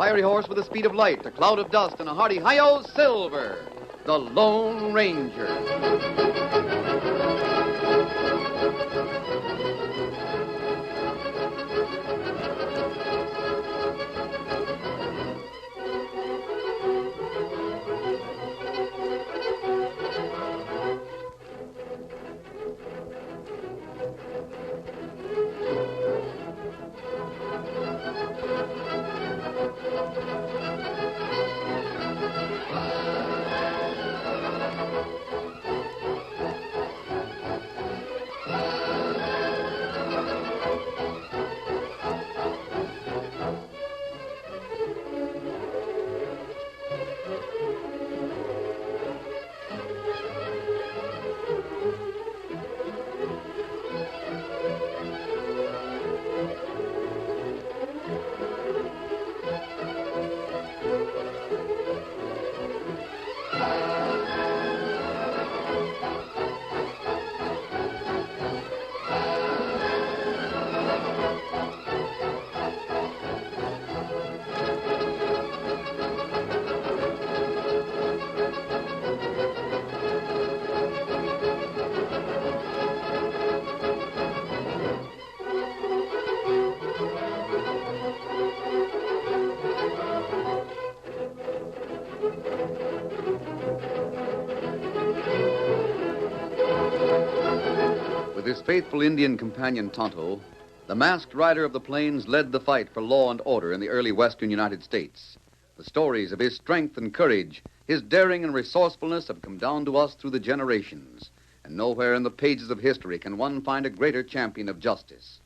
fiery horse with the speed of light, a cloud of dust, and a hearty hi-yo, Silver, the Lone Ranger. With his faithful Indian companion Tonto, the masked rider of the plains led the fight for law and order in the early western United States. The stories of his strength and courage, his daring and resourcefulness have come down to us through the generations, and nowhere in the pages of history can one find a greater champion of justice.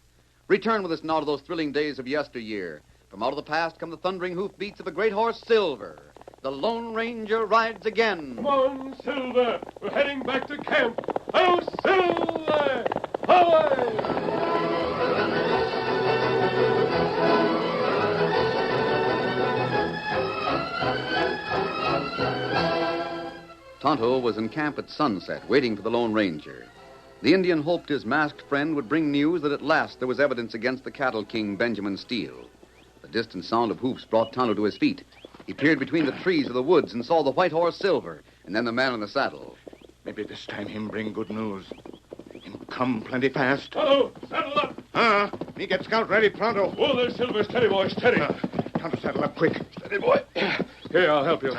Return with us now to those thrilling days of yesteryear. From out of the past come the thundering hoofbeats of the great horse Silver. The Lone Ranger rides again. Come on, Silver. We're heading back to camp. Oh, Silver! Away! Tonto was in camp at sunset, waiting for the Lone Ranger. The Indian hoped his masked friend would bring news that at last there was evidence against the cattle king, Benjamin Steele. The distant sound of hoofs brought Tonto to his feet. He peered between the trees of the woods and saw the white horse Silver, and then the man in the saddle. Maybe this time him bring good news. Him come plenty fast. Tonto, saddle up. Me get scout ready pronto. Oh, there's Silver. Steady, boy, steady. Tonto, saddle up quick. Steady, boy. Here, I'll help you.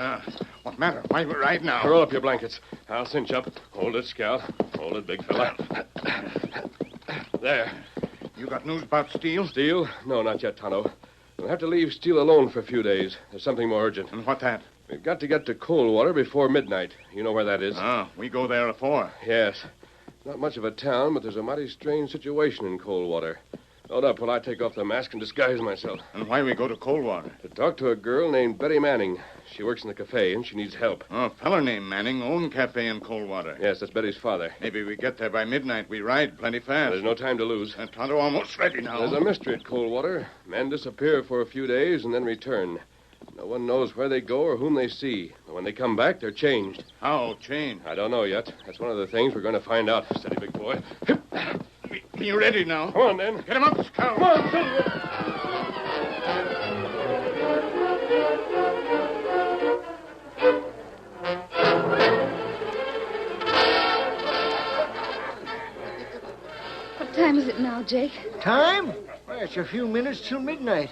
What matter? Why we ride now? Roll up your blankets. I'll cinch up. Hold it, Scout. Hold it, big fella. There. You got news about Steele? Steele? No, not yet, Tonto. We'll have to leave Steele alone for a few days. There's something more urgent. And what that? We've got to get to Coldwater before midnight. You know where that is? We go there afore. Yes. Not much of a town, but there's a mighty strange situation in Coldwater. Load up while I take off the mask and disguise myself. And why we go to Coldwater? To talk to a girl named Betty Manning. She works in the cafe, and she needs help. A feller named Manning own cafe in Coldwater. Yes, that's Betty's father. Maybe we get there by midnight. We ride plenty fast. There's no time to lose. Tonto almost ready now. There's a mystery at Coldwater. Men disappear for a few days and then return. No one knows where they go or whom they see. But when they come back, they're changed. How changed? I don't know yet. That's one of the things we're going to find out. Steady, big boy. Me ready now. Come on, then. Get him up, Scout. Come on, Silver. What time is it now, Jake? Time? Well, it's a few minutes till midnight.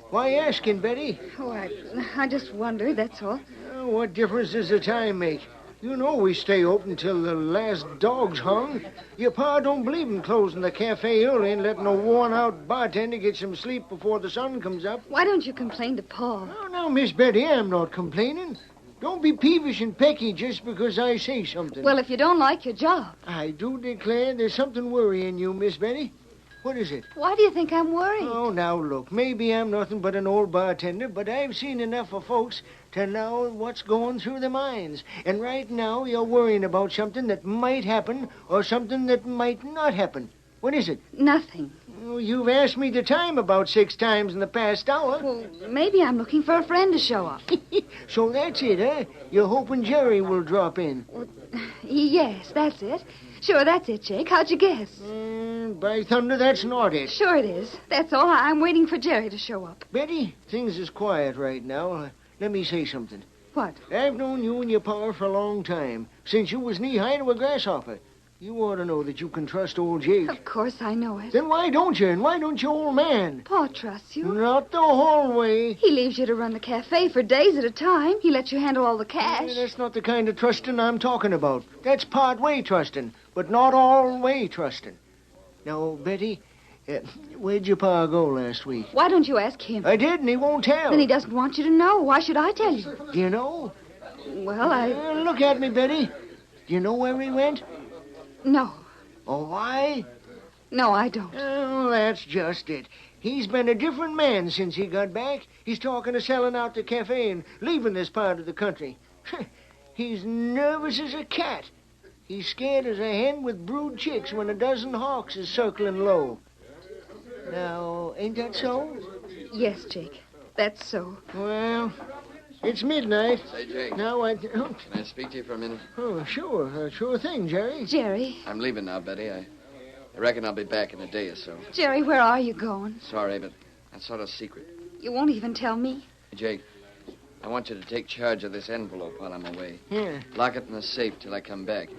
Why asking, Betty? Oh, I just wondered, that's all. What difference does the time make? You know we stay open till the last dog's hung. Your pa don't believe in closing the cafe early and letting a worn-out bartender get some sleep before the sun comes up. Why don't you complain to Pa? Oh, now, Miss Betty, I'm not complaining. Don't be peevish and pecky just because I say something. Well, if you don't like your job. I do declare there's something worrying you, Miss Betty. What is it? Why do you think I'm worried? Oh, now, look, maybe I'm nothing but an old bartender, but I've seen enough of folks to know what's going through their minds. And right now, you're worrying about something that might happen or something that might not happen. What is it? Nothing. Oh, you've asked me the time about 6 times in the past hour. Well, maybe I'm looking for a friend to show up. So that's it, huh? You're hoping Jerry will drop in. Well, yes, that's it. Sure, that's it, Jake. How'd you guess? By thunder, that's not it. Sure it is. That's all. I'm waiting for Jerry to show up. Betty, things is quiet right now. Let me say something. What? I've known you and your pa for a long time, since you was knee-high to a grasshopper. You ought to know that you can trust old Jake. Of course I know it. Then why don't you? And why don't you, old man? Pa trusts you. Not the whole way. He leaves you to run the cafe for days at a time. He lets you handle all the cash. That's not the kind of trusting I'm talking about. That's part-way trusting, but not all-way trusting. Now, Betty, where'd your pa go last week? Why don't you ask him? I did, and he won't tell. Then he doesn't want you to know. Why should I tell you? Do you know? Well, Look at me, Betty. Do you know where he went? No. Oh, why? No, I don't. Oh, that's just it. He's been a different man since he got back. He's talking of selling out the cafe and leaving this part of the country. He's nervous as a cat. He's scared as a hen with brood chicks when a dozen hawks is circling low. Now, ain't that so? Yes, Jake. That's so. Well, it's midnight. Say, Jake, Now I... can I speak to you for a minute? Oh, sure. Sure thing, Jerry. Jerry. I'm leaving now, Betty. I reckon I'll be back in a day or so. Jerry, where are you going? Sorry, but that's sort of secret. You won't even tell me. Jake, I want you to take charge of this envelope while I'm away. Yeah. Lock it in the safe till I come back.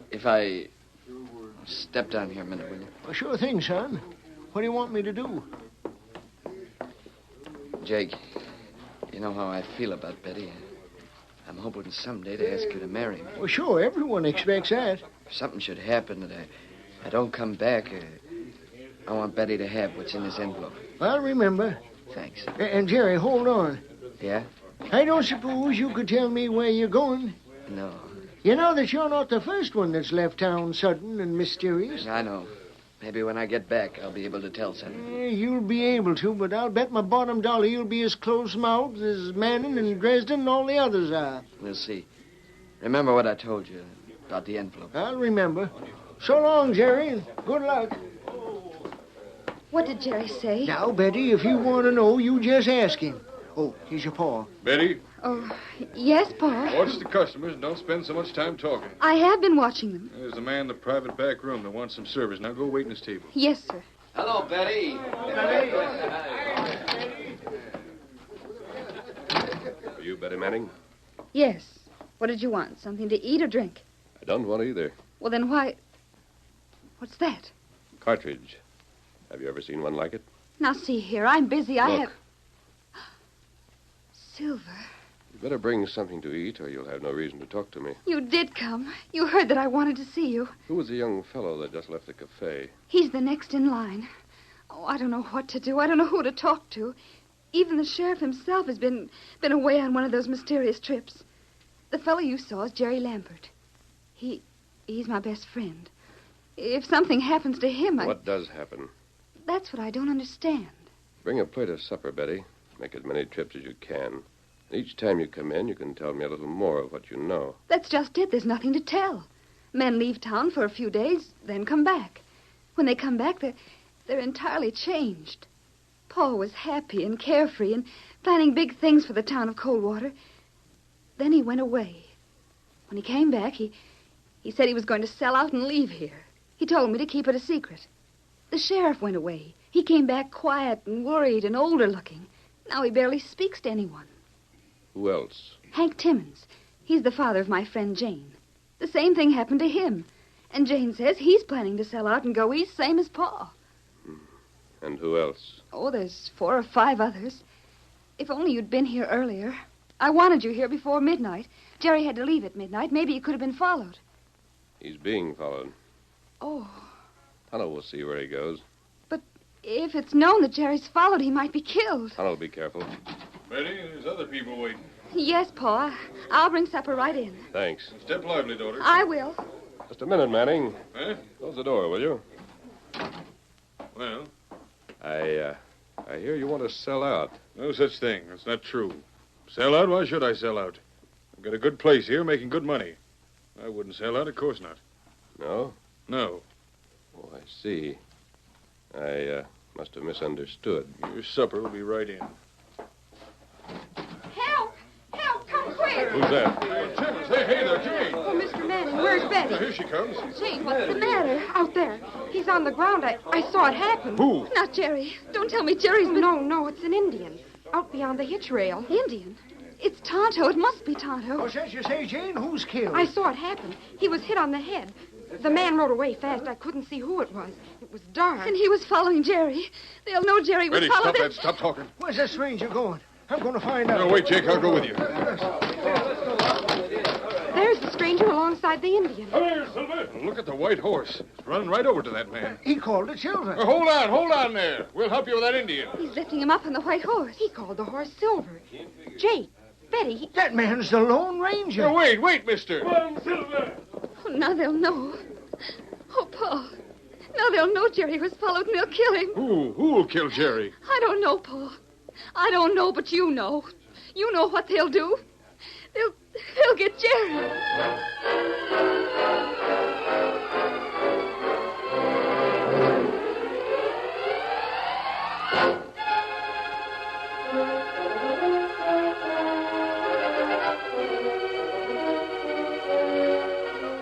If I... Step down here a minute, will you? Well, sure thing, son. What do you want me to do? Jake, you know how I feel about Betty. I'm hoping someday to ask you to marry me. Well, sure. Everyone expects that. If something should happen that I don't come back, I want Betty to have what's in this envelope. I'll remember. Thanks. And, Jerry, hold on. Yeah? I don't suppose you could tell me where you're going. No. You know that you're not the first one that's left town sudden and mysterious. I know. Maybe when I get back, I'll be able to tell something. You'll be able to, but I'll bet my bottom dollar you'll be as close-mouthed as Manning and Dresden and all the others are. We'll see. Remember what I told you about the envelope. I'll remember. So long, Jerry, and good luck. What did Jerry say? Now, Betty, if you want to know, you just ask him. Oh, here's your paw. Betty, Oh, yes, Pa. watch the customers and don't spend so much time talking. I have been watching them. There's a man in the private back room that wants some service. Now go wait in his table. Yes, sir. Hello, Betty. Are you Betty Manning? Yes. What did you want? Something to eat or drink? I don't want either. Well, then why... What's that? Cartridge. Have you ever seen one like it? Now, see here. I'm busy. I Look. have... Silver. You better bring something to eat or you'll have no reason to talk to me. You did come. You heard that I wanted to see you. Who was the young fellow that just left the cafe? He's the next in line. Oh, I don't know what to do. I don't know who to talk to. Even the sheriff himself has been away on one of those mysterious trips. The fellow you saw is Jerry Lambert. He's my best friend. If something happens to him, What does happen? That's what I don't understand. Bring a plate of supper, Betty. Make as many trips as you can. And each time you come in, you can tell me a little more of what you know. That's just it. There's nothing to tell. Men leave town for a few days, then come back. When they come back, they're entirely changed. Paul was happy and carefree and planning big things for the town of Coldwater. Then he went away. When he came back, he said he was going to sell out and leave here. He told me to keep it a secret. The sheriff went away. He came back quiet and worried and older looking. Now he barely speaks to anyone. Who else? Hank Timmons. He's the father of my friend Jane. The same thing happened to him. And Jane says he's planning to sell out and go east, same as Pa. And who else? Oh, there's 4 or 5 others. If only you'd been here earlier. I wanted you here before midnight. Jerry had to leave at midnight. Maybe he could have been followed. He's being followed. Oh, Tunnel will see where he goes. but if it's known that Jerry's followed, he might be killed. Tunnel, be careful. Betty, there's other people waiting. Yes, Pa. I'll bring supper right in. Thanks. Step lively, daughter. I will. Just a minute, Manning. Huh? Close the door, will you? Well, I hear you want to sell out. no such thing. That's not true. Sell out? Why should I sell out? I've got a good place here making good money. I wouldn't sell out, of course not. No? No. Oh, I see. I must have misunderstood. Your supper will be right in. Help! Help! Come quick! Who's that? Hey, Timmons. Hey there, Jane. Oh, Mr. Manning, Where's Betty? Here she comes. Jane, what's the matter? Out there. He's on the ground. I saw it happen. Who? Not Jerry. Don't tell me Jerry's been... No, it's an Indian. Out beyond the hitch rail. Indian? It's Tonto. It must be Tonto. What's that you say, Jane? Who's killed? I saw it happen. He was hit on the head. The man rode away fast. I couldn't see who it was. It was dark. And he was following Jerry. They'll know Jerry was Betty, following... stop that. Stop talking. Where's that stranger going? I'm going to find out. No, wait, Jake. I'll go with you. There's the stranger alongside the Indian. Come here, Silver. Look at the white horse. It's running right over to that man. He called it Silver. Hold on there. We'll help you with that Indian. He's lifting him up on the white horse. He called the horse Silver. Jake, Betty, That man's the Lone Ranger. Now, wait, mister. Come on, Silver. Oh, now they'll know. Oh, Paul. Now they'll know Jerry was followed and they'll kill him. Who'll kill Jerry? I don't know, Paul. I don't know, but you know. You know what they'll do. They'll get Jerry.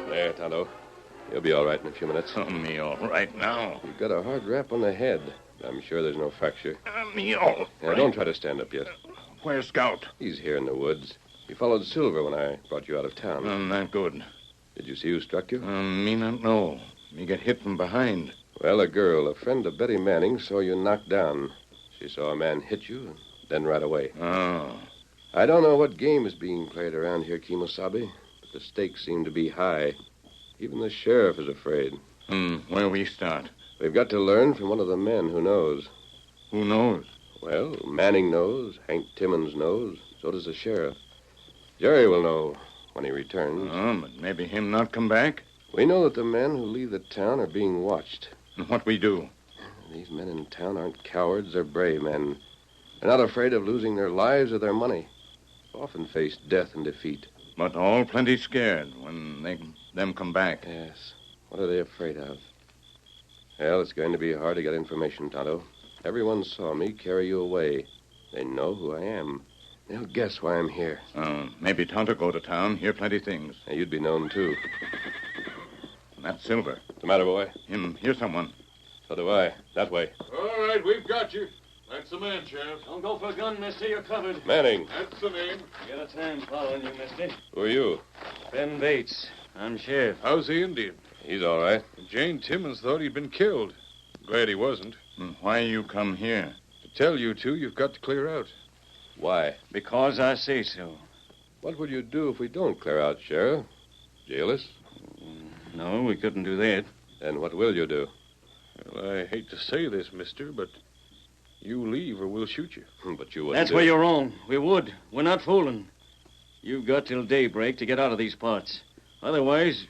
There, Tonto. You'll be all right in a few minutes. Me all right now. You've got a hard rap on the head. I'm sure there's no fracture. Me all Now, right. don't try to stand up yet. Where's Scout? He's here in the woods. He followed Silver when I brought you out of town. Not good. Did you see who struck you? Me not know. Me get hit from behind. Well, a girl, a friend of Betty Manning, saw you knocked down. She saw a man hit you, and then right away. Oh. I don't know what game is being played around here, Kimosabe, but the stakes seem to be high. Even the sheriff is afraid. Where we start? We've got to learn from one of the men who knows. Who knows? Well, Manning knows, Hank Timmons knows, so does the sheriff. Jerry will know when he returns. But maybe him not come back? We know that the men who leave the town are being watched. And what we do? These men in town aren't cowards, they're brave men. They're not afraid of losing their lives or their money. Often face death and defeat. But all plenty scared when them come back. Yes. What are they afraid of? Well, it's going to be hard to get information, Tonto. Everyone saw me carry you away. They know who I am. They'll guess why I'm here. Maybe Tonto go to town, hear plenty things. And you'd be known, too. And that's Silver. What's the matter, boy? Him hear someone. So do I. That way. All right, we've got you. That's the man, Sheriff. Don't go for a gun, mister. You're covered. Manning. That's the name. Get a time following you, mister. Who are you? Ben Bates. I'm sheriff. How's the Indian? He's all right. Jane Timmons thought he'd been killed. Glad he wasn't. Why you come here? To tell you two, you've got to clear out. Why? Because I say so. What will you do if we don't clear out, Sheriff? Jail us? No, we couldn't do that. Then what will you do? Well, I hate to say this, mister, but you leave or we'll shoot you. But you wouldn't. That's where you're wrong. We would. We're not fooling. You've got till daybreak to get out of these parts. Otherwise,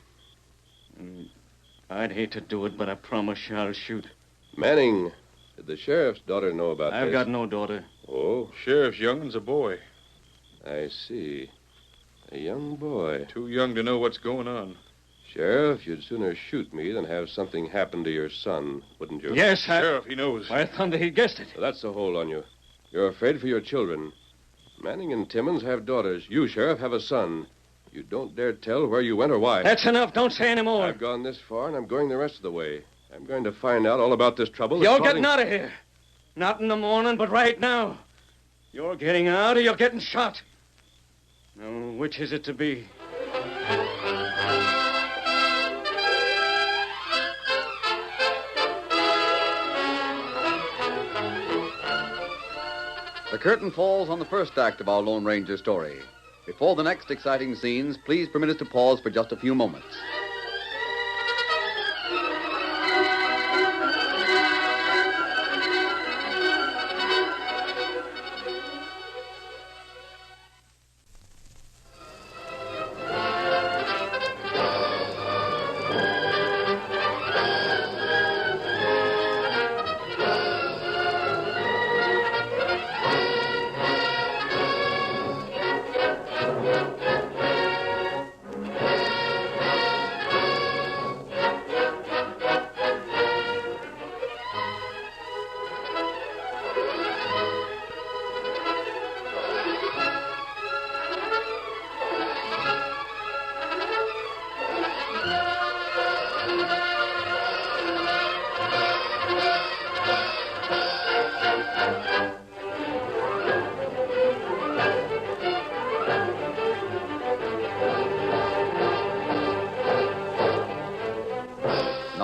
I'd hate to do it, but I promise you I'll shoot. Manning, did the sheriff's daughter know about this? I've got no daughter. Oh, Sheriff's youngin's a boy. I see. A young boy. Too young to know what's going on. Sheriff, you'd sooner shoot me than have something happen to your son, wouldn't you? Yes, Sheriff, he knows. Why, thunder, he guessed it. So that's the hold on you. You're afraid for your children. Manning and Timmons have daughters. You, Sheriff, have a son. You don't dare tell where you went or why. That's enough. Don't say any more. I've gone this far, and I'm going the rest of the way. I'm going to find out all about this trouble. You're getting out of here. Not in the morning, but right now. You're getting out or you're getting shot. Now, which is it to be? The curtain falls on the first act of our Lone Ranger story. Before the next exciting scenes, please permit us to pause for just a few moments.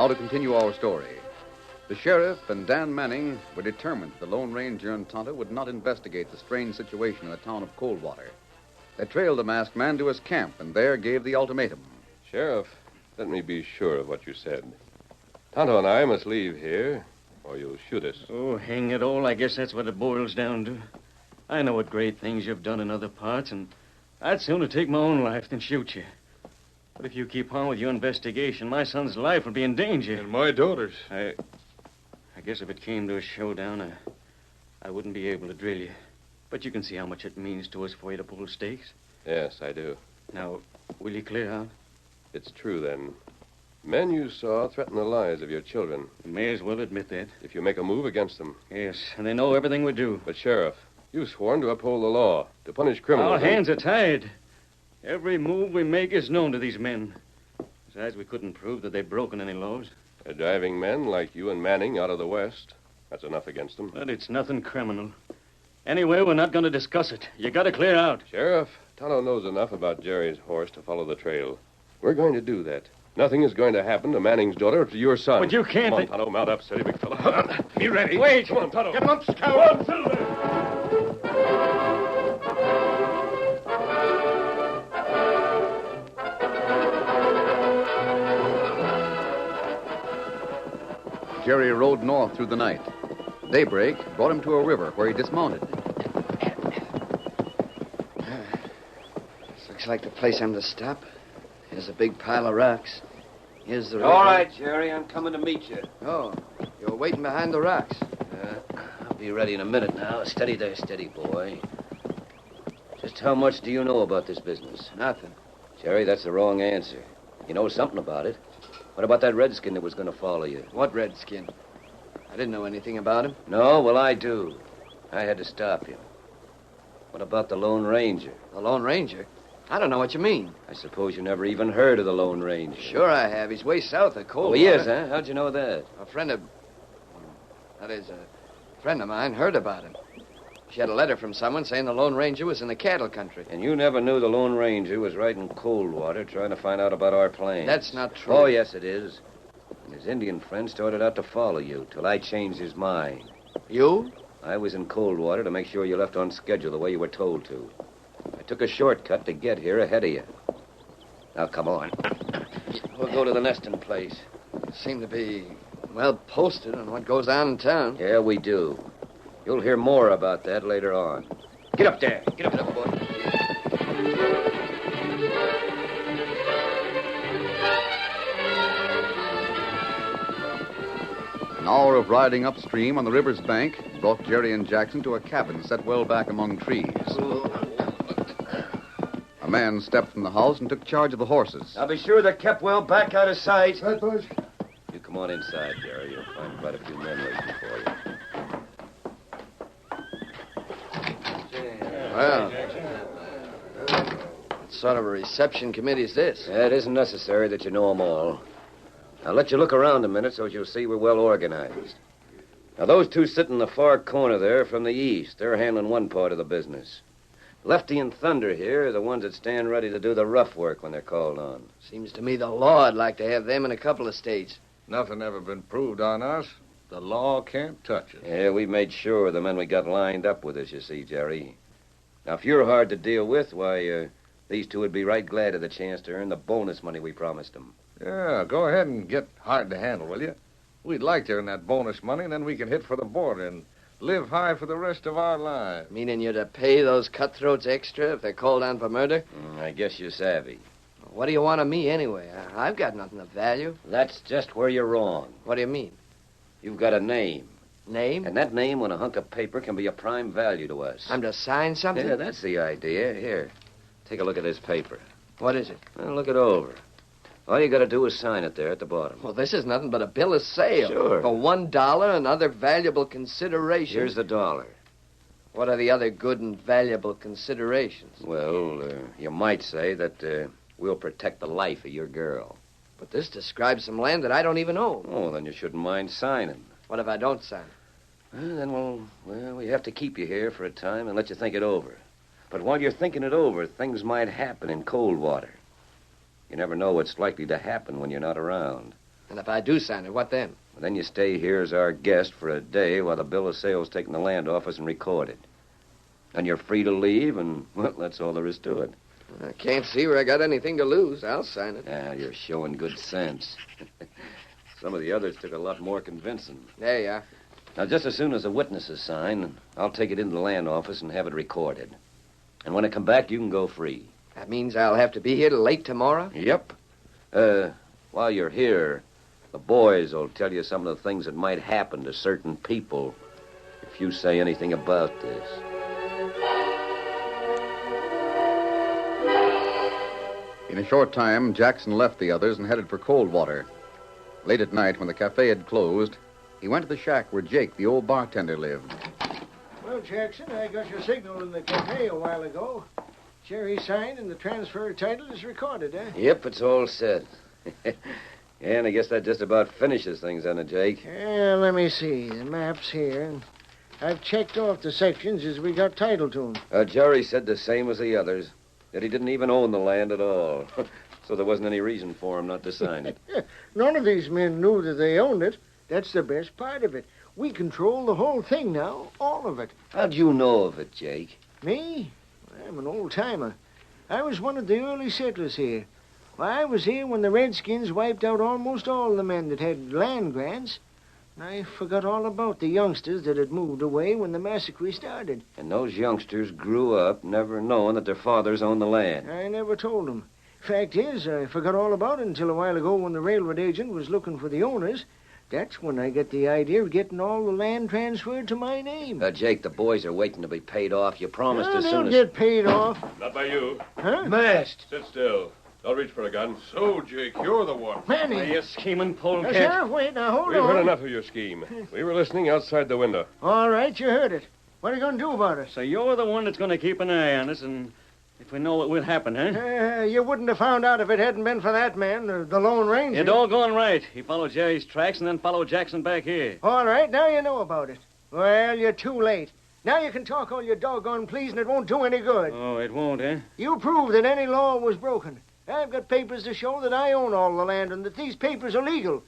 Now to continue our story. The sheriff and Dan Manning were determined the Lone Ranger and Tonto would not investigate the strange situation in the town of Coldwater. They trailed the masked man to his camp and there gave the ultimatum. Sheriff, let me be sure of what you said. Tonto and I must leave here, or you'll shoot us. Oh, hang it all. I guess that's what it boils down to. I know what great things you've done in other parts, and I'd sooner take my own life than shoot you. But if you keep on with your investigation, my son's life will be in danger. And my daughter's. I guess if it came to a showdown, I wouldn't be able to drill you. But you can see how much it means to us for you to pull stakes. Yes, I do. Now, will you clear out? It's true, then. Men you saw threaten the lives of your children. You may as well admit that. If you make a move against them. Yes, and they know everything we do. But, Sheriff, you've sworn to uphold the law, to punish criminals. Our hands are tied. Every move we make is known to these men. Besides, we couldn't prove that they've broken any laws. They're driving men like you and Manning out of the West. That's enough against them. But it's nothing criminal. Anyway, we're not going to discuss it. You got to clear out. Sheriff, Tonto knows enough about Jerry's horse to follow the trail. We're going to do that. Nothing is going to happen to Manning's daughter or to your son. But you can't... Come on, Tonto, mount up, steady, big fella. Be ready. Wait. Come on, Tonto. Get him up, Scout. Silver. Jerry rode north through the night. Daybreak brought him to a river where he dismounted. This looks like the place I'm to stop. Here's a big pile of rocks. Here's the river. All right, Jerry, I'm coming to meet you. Oh, you're waiting behind the rocks. I'll be ready in a minute now. Steady there, steady, boy. Just how much do you know about this business? Nothing. Jerry, that's the wrong answer. You know something about it. What about that redskin that was going to follow you? What redskin? I didn't know anything about him. No? Well, I do. I had to stop him. What about the Lone Ranger? The Lone Ranger? I don't know what you mean. I suppose you never even heard of the Lone Ranger. Sure I have. He's way south of Coldwater. Oh, he is, huh? How'd you know that? A friend of... That is, a friend of mine heard about him. She had a letter from someone saying the Lone Ranger was in the cattle country. And you never knew the Lone Ranger was right in Coldwater trying to find out about our plane. That's not true. Oh, yes, it is. And his Indian friend started out to follow you till I changed his mind. You? I was in Coldwater to make sure you left on schedule the way you were told to. I took a shortcut to get here ahead of you. Now, come on. We'll go to the nesting place. Seem to be well posted on what goes on in town. Yeah, we do. You'll hear more about that later on. Get up there. Get up, boy. An hour of riding upstream on the river's bank brought Jerry and Jackson to a cabin set well back among trees. A man stepped from the house and took charge of the horses. Now be sure they're kept well back out of sight. Right, boys. You come on inside, Jerry. You'll find quite a few men waiting for you. Well, what sort of a reception committee is this? It isn't necessary that you know them all. I'll let you look around a minute so you'll see we're well organized. Now, those two sit in the far corner there from the east. They're handling one part of the business. Lefty and Thunder here are the ones that stand ready to do the rough work when they're called on. Seems to me the law would like to have them in a couple of states. Nothing ever been proved on us. The law can't touch us. Yeah, we made sure of the men we got lined up with us, you see, Jerry. Now, if you're hard to deal with, why, these two would be right glad of the chance to earn the bonus money we promised them. Yeah, go ahead and get hard to handle, will you? We'd like to earn that bonus money, and then we can hit for the border and live high for the rest of our lives. Meaning you're to pay those cutthroats extra if they're called on for murder? I guess you're savvy. What do you want of me, anyway? I've got nothing of value. That's just where you're wrong. What do you mean? You've got a name. Name? And that name on a hunk of paper can be a prime value to us. I'm to sign something? Yeah, that's the idea. Here, take a look at this paper. What is it? Well, look it over. All you got to do is sign it there at the bottom. Well, this is nothing but a bill of sale. Sure. For $1 and other valuable considerations. Here's the dollar. What are the other good and valuable considerations? Well, you might say that we'll protect the life of your girl. But this describes some land that I don't even own. Oh, then you shouldn't mind signing. What if I don't sign? Well, then we have to keep you here for a time and let you think it over. But while you're thinking it over, things might happen in Coldwater. You never know what's likely to happen when you're not around. And if I do sign it, what then? Then you stay here as our guest for a day while the bill of sale's taken to the land office and recorded. And you're free to leave, and, well, that's all there is to it. I can't see where I got anything to lose. I'll sign it. Ah, you're showing good sense. Some of the others took a lot more convincing. There you are. Now, just as soon as the witnesses sign, I'll take it into the land office and have it recorded. And when I come back, you can go free. That means I'll have to be here till late tomorrow? Yep. While you're here, the boys will tell you some of the things that might happen to certain people if you say anything about this. In a short time, Jackson left the others and headed for Coldwater. Late at night, when the cafe had closed, he went to the shack where Jake, the old bartender, lived. Well, Jackson, I got your signal in the cafe a while ago. Jerry signed and the transfer title is recorded, eh? Yep, it's all set. And I guess that just about finishes things, doesn't it, Jake? Yeah, let me see. The map's here. I've checked off the sections as we got title to them. Jerry said the same as the others, that he didn't even own the land at all. So there wasn't any reason for him not to sign it. None of these men knew that they owned it. That's the best part of it. We control the whole thing now, all of it. How'd you know of it, Jake? Me? I'm an old-timer. I was one of the early settlers here. Why, I was here when the Redskins wiped out almost all the men that had land grants. I forgot all about the youngsters that had moved away when the massacre started. And those youngsters grew up never knowing that their fathers owned the land. I never told them. Fact is, I forgot all about it until a while ago when the railroad agent was looking for the owners. That's when I got the idea of getting all the land transferred to my name. Jake, the boys are waiting to be paid off. You promised as soon They'll as... get paid off. Not by you. Huh? Mast! Sit still. Don't reach for a gun. So, Jake, you're the one. Manny! Are you scheming, polecat? Sheriff, wait, now hold We've on. heard enough of your scheme. We were listening outside the window. All right, you heard it. What are you going to do about it? So you're the one that's going to keep an eye on us, and if we know what will happen, huh? You wouldn't have found out if it hadn't been for that man, the Lone Ranger. You're doggone right. He followed Jerry's tracks and then followed Jackson back here. All right, now you know about it. Well, you're too late. Now you can talk all your doggone pleas and it won't do any good. Oh, it won't, eh? You prove that any law was broken. I've got papers to show that I own all the land and that these papers are legal.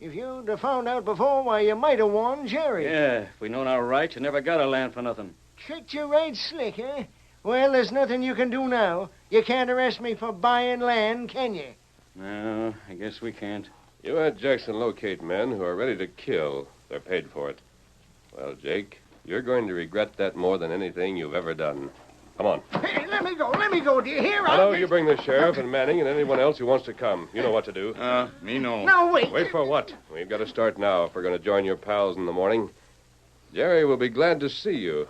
If you'd have found out before, why, you might have warned Jerry. Yeah, if we'd known our rights, you never got a land for nothing. Tricked you right slick, eh? Well, there's nothing you can do now. You can't arrest me for buying land, can you? No, I guess we can't. You had Jackson locate men who are ready to kill. They're paid for it. Well, Jake, you're going to regret that more than anything you've ever done. Come on. Hey, let me go. Do you hear? Hello, you bring the sheriff and Manning and anyone else who wants to come. You know what to do. Me no. No, wait. Wait for what? We've got to start now if we're going to join your pals in the morning. Jerry will be glad to see you.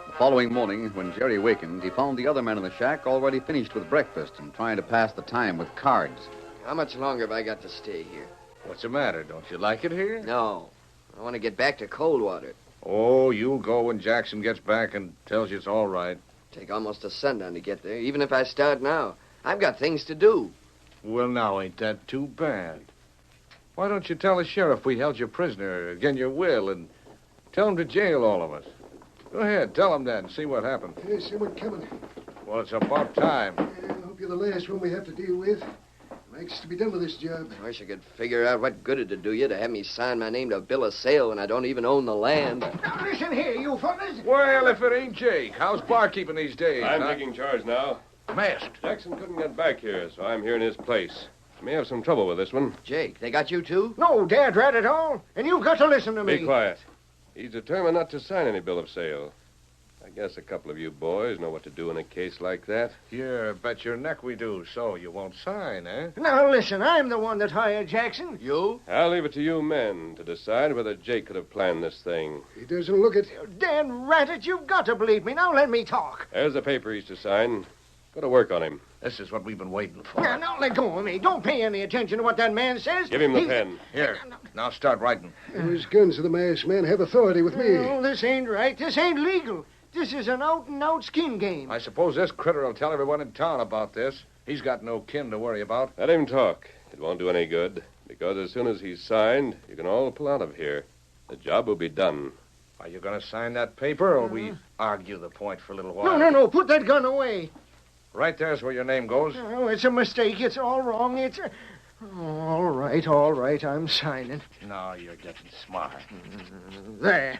The following morning, when Jerry wakened, he found the other men in the shack already finished with breakfast and trying to pass the time with cards. How much longer have I got to stay here? What's the matter? Don't you like it here? No. I want to get back to Coldwater. Oh, you'll go when Jackson gets back and tells you it's all right. Take almost a sundown to get there, even if I start now. I've got things to do. Well, now, ain't that too bad? Why don't you tell the sheriff we held you prisoner, again your will, and tell him to jail all of us? Go ahead, tell him that and see what happens. There's someone coming. Well, it's about time. I hope you're the last one we have to deal with. I'm anxious to be done with this job. I wish I could figure out what good it'd do you to have me sign my name to a bill of sale when I don't even own the land. Now, listen here, you fellas. Well, if it ain't Jake, how's barkeeping these days? I'm huh? taking charge now. Masked. Jackson couldn't get back here, so I'm here in his place. May have some trouble with this one. Jake, they got you too? No, Dad, rat at all. And you've got to listen to me. Be quiet. He's determined not to sign any bill of sale. I guess a couple of you boys know what to do in a case like that. Yeah, bet your neck we do, so you won't sign, eh? Now, listen, I'm the one that hired Jackson. You? I'll leave it to you men to decide whether Jake could have planned this thing. He doesn't look it. Dan Ratted, you've got to believe me. Now let me talk. There's the paper he's to sign. Go to work on him. This is what we've been waiting for. Now let go of me. Don't pay any attention to what that man says. Give him the pen. Here, now start writing. Those guns of the masked man have authority with me. Oh, this ain't right. This ain't legal. This is an out-and-out skin game. I suppose this critter will tell everyone in town about this. He's got no kin to worry about. Let him talk. It won't do any good, because as soon as he's signed, you can all pull out of here. The job will be done. Are you going to sign that paper, or we argue the point for a little while? No. Put that gun away. Right there's where your name goes. Oh, it's a mistake. It's all wrong. All right. I'm signing. No, you're getting smart. There.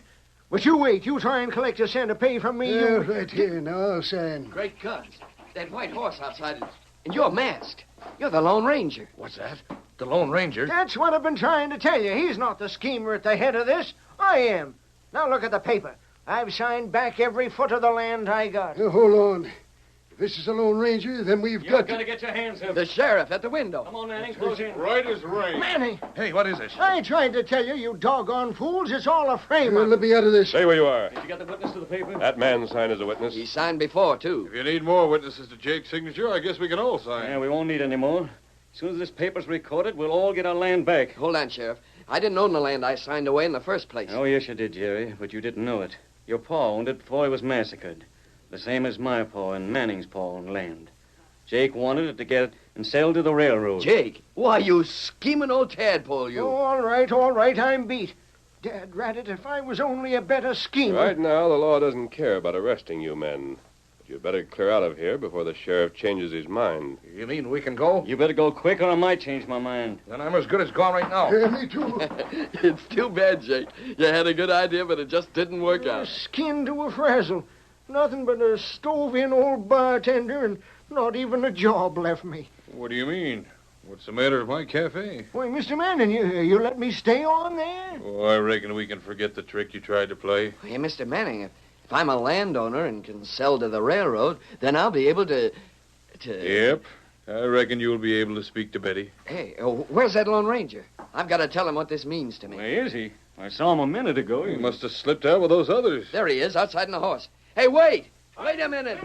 But you wait. You try and collect a cent to pay from me. Yeah, right here. Now I'll sign. Great guns. That white horse outside, and you're masked. You're the Lone Ranger. What's that? The Lone Ranger? That's what I've been trying to tell you. He's not the schemer at the head of this. I am. Now look at the paper. I've signed back every foot of the land I got. Now, hold on. If this is a Lone Ranger, then we've got to get your hands up. The sheriff at the window. Come on, Manning, close in. Right as rain. Manning! Hey, what is this? I tried to tell you, you doggone fools. It's all a frame-up. Let me out of this. Stay where you are. Did you get the witness to the paper? That man signed as a witness. He signed before, too. If you need more witnesses to Jake's signature, I guess we can all sign. Yeah, we won't need any more. As soon as this paper's recorded, we'll all get our land back. Hold on, Sheriff. I didn't own the land I signed away in the first place. Oh, yes, you did, Jerry, but you didn't know it. Your pa owned it before he was massacred. The same as my pa and Manning's pa owned land. Jake wanted it to get it and sell to the railroad. Jake? Why, you scheming old tadpole, you. Oh, all right. I'm beat. Dad rat it, if I was only a better schemer. Right now, the law doesn't care about arresting you men. But you'd better clear out of here before the sheriff changes his mind. You mean we can go? You better go quick or I might change my mind. Then I'm as good as gone right now. Yeah, me too. It's too bad, Jake. You had a good idea, but it just didn't work out. Skin to a frazzle. Nothing but a stove-in old bartender and not even a job left me. What do you mean? What's the matter with my cafe? Why, Mr. Manning, you let me stay on there? Oh, I reckon we can forget the trick you tried to play. Hey, Mr. Manning, if I'm a landowner and can sell to the railroad, then I'll be able to... Yep. I reckon you'll be able to speak to Betty. Hey, where's that Lone Ranger? I've got to tell him what this means to me. Where is he? I saw him a minute ago. He must have slipped out with those others. There he is, outside on the horse. Hey, wait! Wait a minute!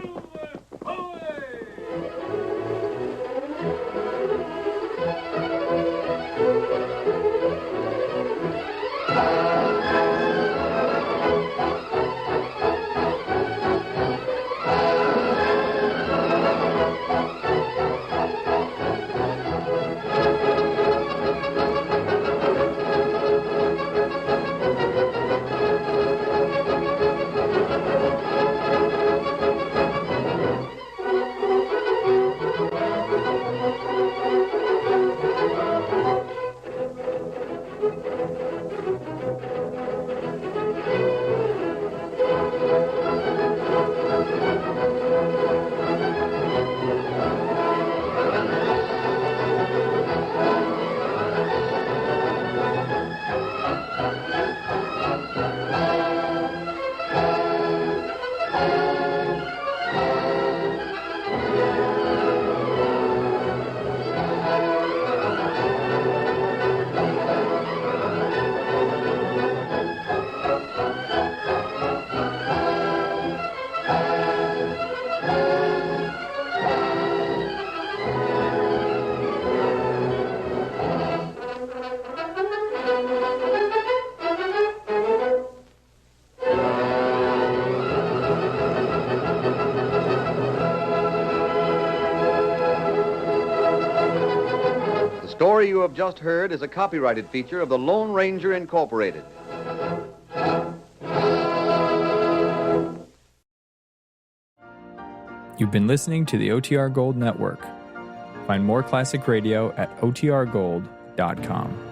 The story you have just heard is a copyrighted feature of the Lone Ranger Incorporated. You've been listening to the OTR Gold Network. Find more classic radio at otrgold.com.